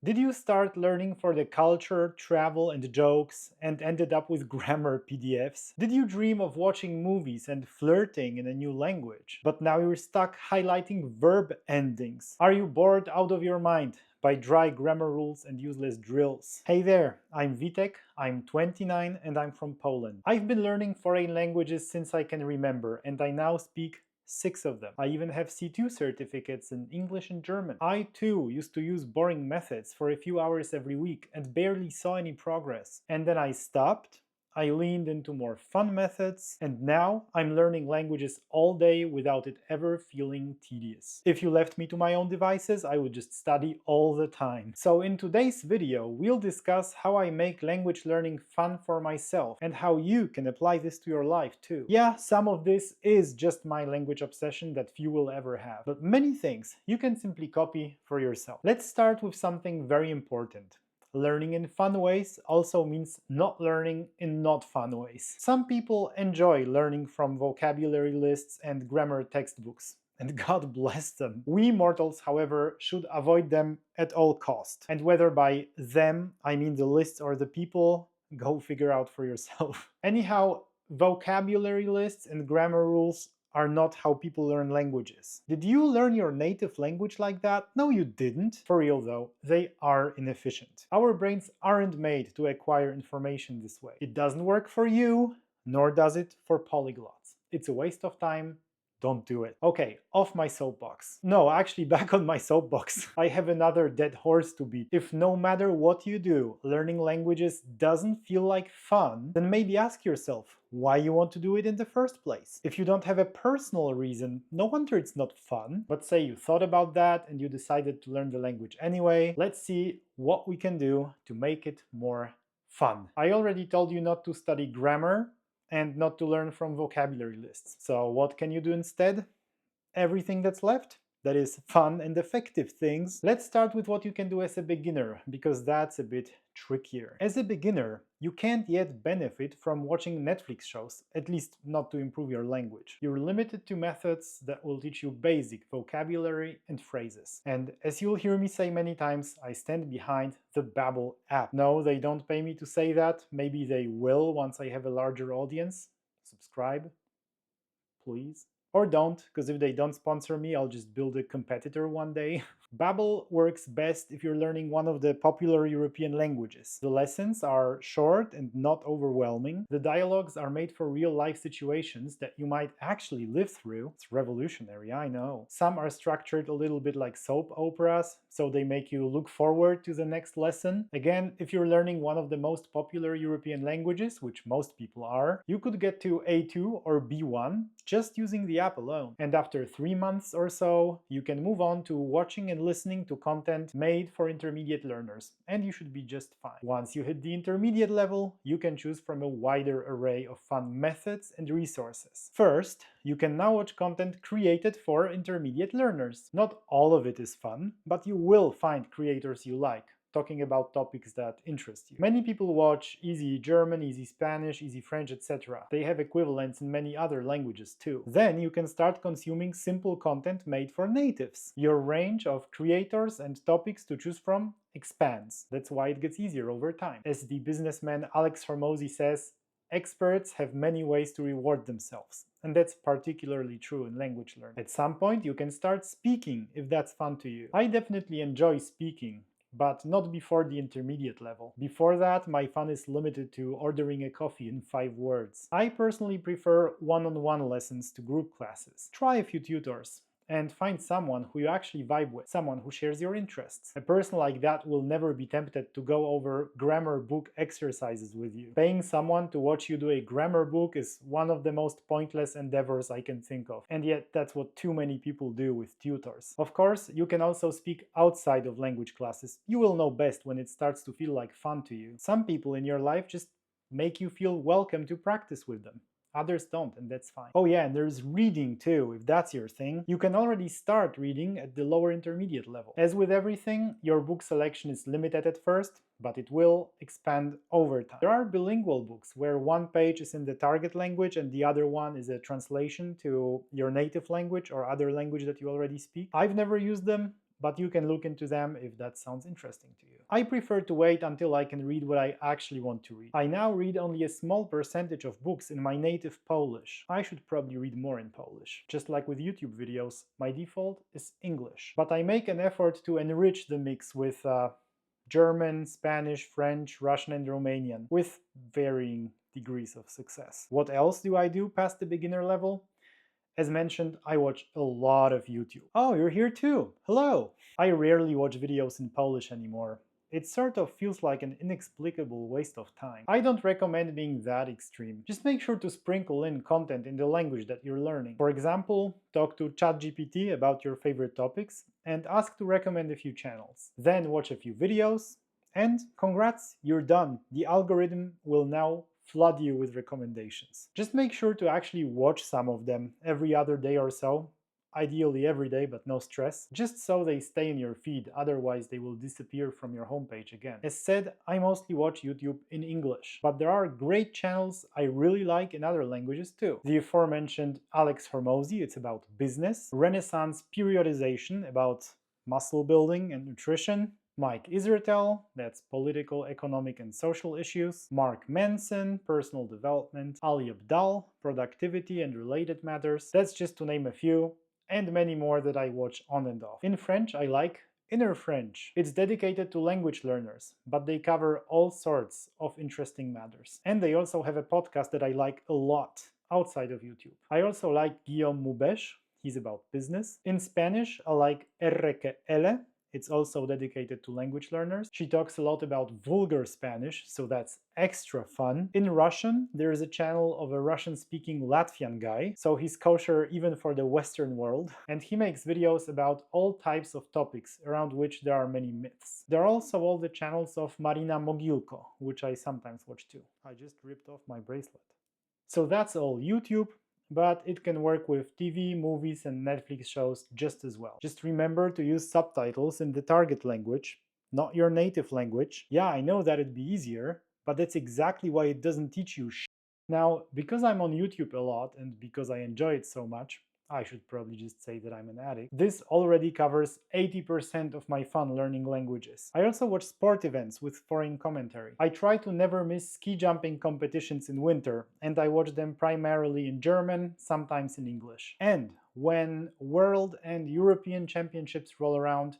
Did you start learning for the culture, travel, and jokes and ended up with grammar PDFs? Did you dream of watching movies and flirting in a new language, but now you're stuck highlighting verb endings? Are you bored out of your mind by dry grammar rules and useless drills? Hey there, I'm Vitek, I'm 29 and I'm from Poland. I've been learning foreign languages since I can remember, and I now speak 6 of them. I even have C2 certificates in English and German. I too used to use boring methods for a few hours every week and barely saw any progress. And then I stopped. I leaned into more fun methods, and now I'm learning languages all day without it ever feeling tedious. If you left me to my own devices, I would just study all the time. So in today's video, we'll discuss how I make language learning fun for myself and how you can apply this to your life too. Yeah, some of this is just my language obsession that few will ever have, but many things you can simply copy for yourself. Let's start with something very important. Learning in fun ways also means not learning in not fun ways. Some people enjoy learning from vocabulary lists and grammar textbooks, and God bless them. We mortals, however, should avoid them at all cost. And whether by them I mean the lists or the people, go figure out for yourself. Anyhow, vocabulary lists and grammar rules are not how people learn languages. Did you learn your native language like that? No, you didn't. For real though, they are inefficient. Our brains aren't made to acquire information this way. It doesn't work for you, nor does it for polyglots. It's a waste of time. Don't do it. Okay, off my soapbox. No, actually, back on my soapbox. I have another dead horse to beat. If no matter what you do, learning languages doesn't feel like fun, then maybe ask yourself why you want to do it in the first place. If you don't have a personal reason, no wonder it's not fun. But say you thought about that and you decided to learn the language anyway, let's see what we can do to make it more fun. I already told you not to study grammar and not to learn from vocabulary lists. So what can you do instead? Everything that's left? That is fun and effective things. Let's start with what you can do as a beginner, because that's a bit trickier. As a beginner, you can't yet benefit from watching Netflix shows, at least not to improve your language. You're limited to methods that will teach you basic vocabulary and phrases. And as you'll hear me say many times, I stand behind the Babbel app. No, they don't pay me to say that. Maybe they will once I have a larger audience. Subscribe, please. Or don't, because if they don't sponsor me, I'll just build a competitor one day. Babbel works best if you're learning one of the popular European languages. The lessons are short and not overwhelming. The dialogues are made for real-life situations that you might actually live through. It's revolutionary, I know. Some are structured a little bit like soap operas, so they make you look forward to the next lesson. Again, if you're learning one of the most popular European languages, which most people are, you could get to A2 or B1 just using the app alone. And after 3 months or so, you can move on to watching and listening to content made for intermediate learners, and you should be just fine. Once you hit the intermediate level, you can choose from a wider array of fun methods and resources. First, you can now watch content created for intermediate learners. Not all of it is fun, but you will find creators you like, talking about topics that interest you. Many people watch Easy German, Easy Spanish, Easy French, etc. They have equivalents in many other languages too. Then you can start consuming simple content made for natives. Your range of creators and topics to choose from expands. That's why it gets easier over time. As the businessman Alex Hormozy says, experts have many ways to reward themselves. And that's particularly true in language learning. At some point you can start speaking if that's fun to you. I definitely enjoy speaking, but not before the intermediate level. Before that, my fun is limited to ordering a coffee in 5 words. I personally prefer one-on-one lessons to group classes. Try a few tutors and find someone who you actually vibe with, someone who shares your interests. A person like that will never be tempted to go over grammar book exercises with you. Paying someone to watch you do a grammar book is one of the most pointless endeavors I can think of, and yet that's what too many people do with tutors. Of course, you can also speak outside of language classes. You will know best when it starts to feel like fun to you. Some people in your life just make you feel welcome to practice with them. Others don't, and that's fine. Oh yeah, and there's reading too, if that's your thing. You can already start reading at the lower intermediate level. As with everything, your book selection is limited at first, but it will expand over time. There are bilingual books where one page is in the target language and the other one is a translation to your native language or other language that you already speak. I've never used them, but you can look into them if that sounds interesting to you. I prefer to wait until I can read what I actually want to read. I now read only a small percentage of books in my native Polish. I should probably read more in Polish. Just like with YouTube videos, my default is English. But I make an effort to enrich the mix with German, Spanish, French, Russian, and Romanian, with varying degrees of success. What else do I do past the beginner level? As mentioned, I watch a lot of YouTube. Oh, you're here too! Hello! I rarely watch videos in Polish anymore. It sort of feels like an inexplicable waste of time. I don't recommend being that extreme. Just make sure to sprinkle in content in the language that you're learning. For example, talk to ChatGPT about your favorite topics and ask to recommend a few channels. Then watch a few videos, and congrats, you're done. The algorithm will now flood you with recommendations. Just make sure to actually watch some of them every other day or so, ideally every day, but no stress, just so they stay in your feed, otherwise they will disappear from your homepage again. As said, I mostly watch YouTube in English, but there are great channels I really like in other languages too. The aforementioned Alex Hormozy, it's about business, Renaissance Periodization, about muscle building and nutrition, Mike Israetel, that's political, economic, and social issues, Mark Manson, personal development, Ali Abdaal, productivity and related matters, that's just to name a few, and many more that I watch on and off. In French, I like Inner French. It's dedicated to language learners, but they cover all sorts of interesting matters. And they also have a podcast that I like a lot outside of YouTube. I also like Guillaume Moubesh, he's about business. In Spanish, I like RQL. It's also dedicated to language learners. She talks a lot about vulgar Spanish, so that's extra fun. In Russian, there is a channel of a Russian-speaking Latvian guy, so he's kosher even for the Western world, and he makes videos about all types of topics around which there are many myths. There are also all the channels of Marina Mogilko, which I sometimes watch too. I just ripped off my bracelet. So that's all YouTube, but it can work with TV, movies, and Netflix shows just as well. Just remember to use subtitles in the target language, not your native language. Yeah, I know that it'd be easier, but that's exactly why it doesn't teach you shit. Now, because I'm on YouTube a lot and because I enjoy it so much, I should probably just say that I'm an addict. This already covers 80% of my fun learning languages. I also watch sport events with foreign commentary. I try to never miss ski jumping competitions in winter, and I watch them primarily in German, sometimes in English. And when World and European Championships roll around,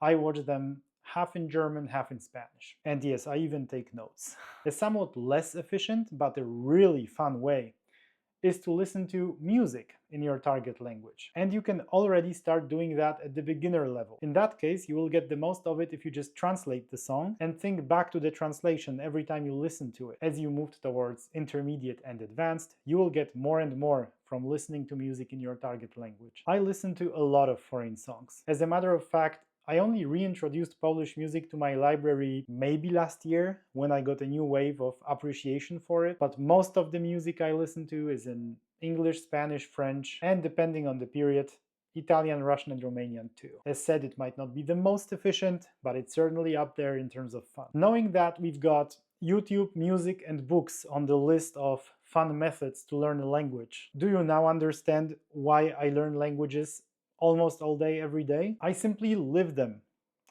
I watch them half in German, half in Spanish. And yes, I even take notes. A somewhat less efficient, but a really fun way is to listen to music in your target language. And you can already start doing that at the beginner level. In that case, you will get the most of it if you just translate the song and think back to the translation every time you listen to it. As you move towards intermediate and advanced, you will get more and more from listening to music in your target language. I listen to a lot of foreign songs. As a matter of fact, I only reintroduced Polish music to my library maybe last year when I got a new wave of appreciation for it, but most of the music I listen to is in English, Spanish, French, and depending on the period, Italian, Russian, and Romanian too. As said, it might not be the most efficient, but it's certainly up there in terms of fun. Knowing that we've got YouTube, music, and books on the list of fun methods to learn a language, do you now understand why I learn languages almost all day, every day? I simply live them.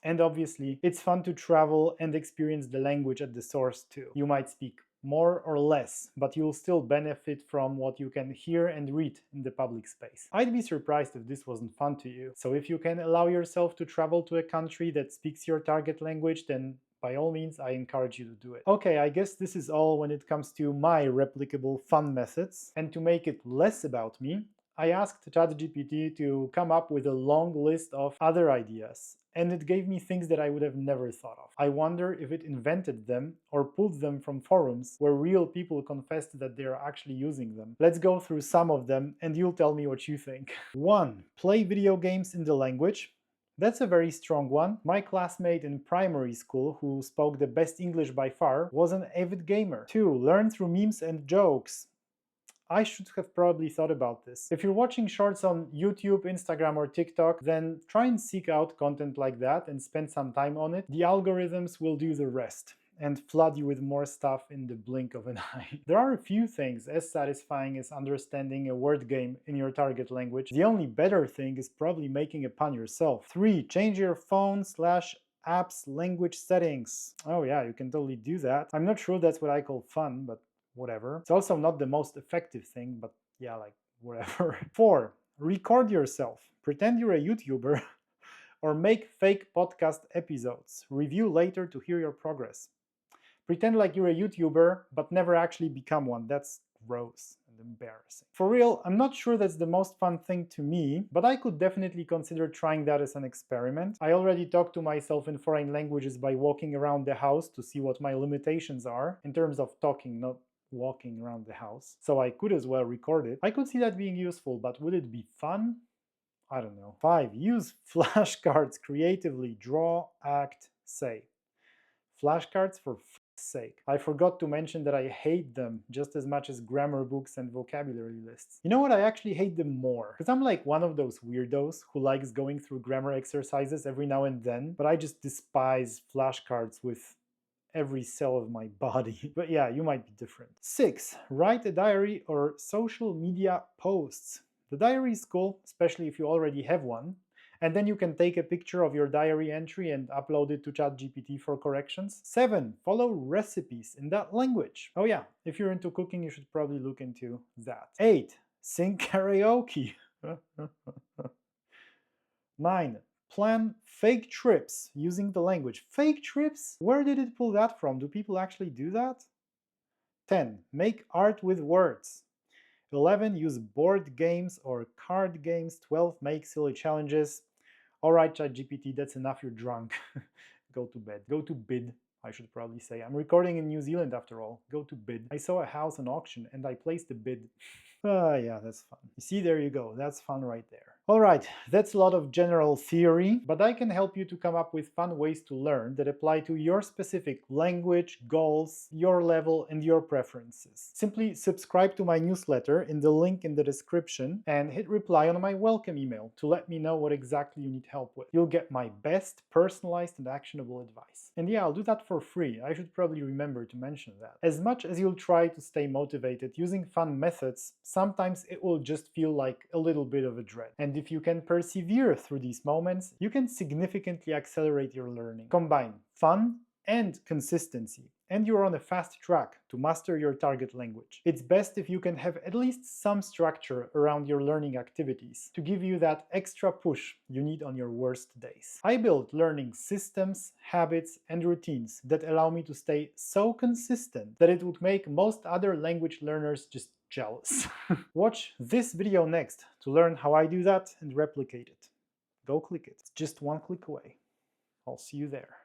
And obviously, it's fun to travel and experience the language at the source too. You might speak more or less, but you'll still benefit from what you can hear and read in the public space. I'd be surprised if this wasn't fun to you. So if you can allow yourself to travel to a country that speaks your target language, then by all means, I encourage you to do it. Okay, I guess this is all when it comes to my replicable fun methods. And to make it less about me, I asked ChatGPT to come up with a long list of other ideas, and it gave me things that I would have never thought of. I wonder if it invented them or pulled them from forums where real people confessed that they are actually using them. Let's go through some of them and you'll tell me what you think. 1. Play video games in the language. That's a very strong one. My classmate in primary school, who spoke the best English by far, was an avid gamer. 2. Learn through memes and jokes. I should have probably thought about this. If you're watching shorts on YouTube, Instagram, or TikTok, then try and seek out content like that and spend some time on it. The algorithms will do the rest. and flood you with more stuff in the blink of an eye. There are a few things as satisfying as understanding a word game in your target language. The only better thing is probably making a pun yourself. 3. Change your phone/app's language settings. Oh yeah, you can totally do that. I'm not sure that's what I call fun, but whatever. It's also not the most effective thing, but yeah, like whatever. 4. Record yourself. Pretend you're a YouTuber or make fake podcast episodes. Review later to hear your progress. Pretend like you're a YouTuber, but never actually become one. That's gross and embarrassing. For real, I'm not sure that's the most fun thing to me, but I could definitely consider trying that as an experiment. I already talk to myself in foreign languages by walking around the house to see what my limitations are, in terms of talking, not walking around the house. So I could as well record it. I could see that being useful, but would it be fun? I don't know. 5. Use flashcards creatively. Draw, act, say. Flashcards, for fuck's sake. I forgot to mention that I hate them just as much as grammar books and vocabulary lists. You know what? I actually hate them more. Because I'm like one of those weirdos who likes going through grammar exercises every now and then, but I just despise flashcards with every cell of my body. But yeah, you might be different. 6. Write a diary or social media posts. The diary is cool, especially if you already have one, and then you can take a picture of your diary entry and upload it to ChatGPT for corrections. 7. Follow recipes in that language. Oh yeah, if you're into cooking, you should probably look into that. 8. Sing karaoke. 9. Plan fake trips using the language. Fake trips? Where did it pull that from? Do people actually do that? 10. Make art with words. 11. Use board games or card games. 12. Make silly challenges. Alright, ChatGPT, that's enough, you're drunk. Go to bed. Go to bed, I should probably say. I'm recording in New Zealand after all. Go to bed. I saw a house on auction and I placed a bid. Yeah, that's fun. You see, there you go. That's fun right there. Alright, that's a lot of general theory, but I can help you to come up with fun ways to learn that apply to your specific language, goals, your level, and your preferences. Simply subscribe to my newsletter in the link in the description and hit reply on my welcome email to let me know what exactly you need help with. You'll get my best personalized and actionable advice. And yeah, I'll do that for free. I should probably remember to mention that. As much as you'll try to stay motivated using fun methods, sometimes it will just feel like a little bit of a dread. And if you can persevere through these moments, you can significantly accelerate your learning. Combine fun and consistency, and you're on a fast track to master your target language. It's best if you can have at least some structure around your learning activities to give you that extra push you need on your worst days. I built learning systems, habits, and routines that allow me to stay so consistent that it would make most other language learners just jealous. Watch this video next to learn how I do that and replicate it. Go click it. It's just one click away. I'll see you there.